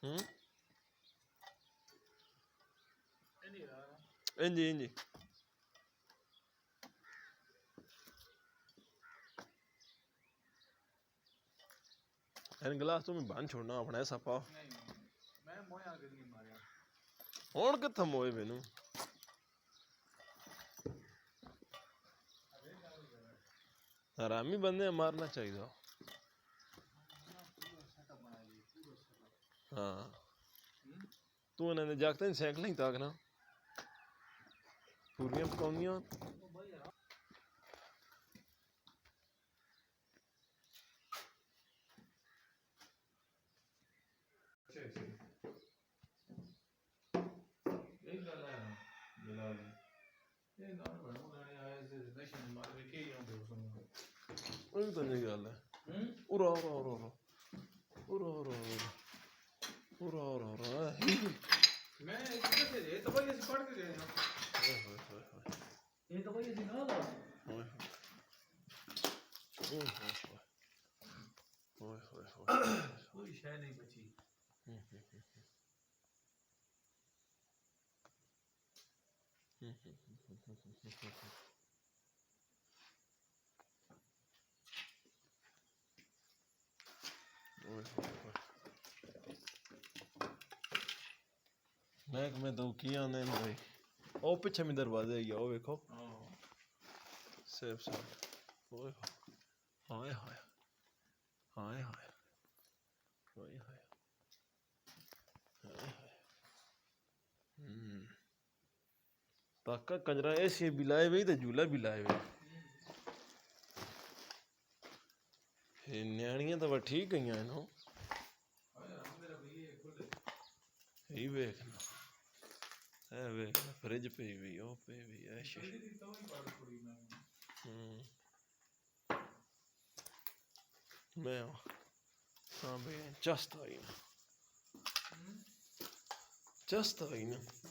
ਹੂੰ ਇੰਜੀ ਇੰਜੀ इन गिलास तू बन छोड़ना अपना ऐसा पा हुण कित्थे मोए मैनू हरामी बंदे मारना चाहिए हाँ तू इन्हें जागतें साइकिल ही ताकना पूरियां पकाउंदियां तो नहीं गल है उरा उरा उरा उरा उरा उरा उरा उरा उरा उरा मैं ये तो भाई पढ़ के गए हैं ये तो भाई ना ला कोई शय नहीं बची मैं तो किया ने भाई ओ पीछे में दरवाजे ही आओ देखो सेफ साइड ओए हाय हाय हाय हाय हाय हाय ताका कंजरा ऐसी बिलाए हुई तो झूला बिलाए हुए न्याणियां तो ठीक गई इन्हों यही वेखना है वेखना फ्रिज पे भी ओ पे भी ऐश मैं हाँ भाई चस्त आई ना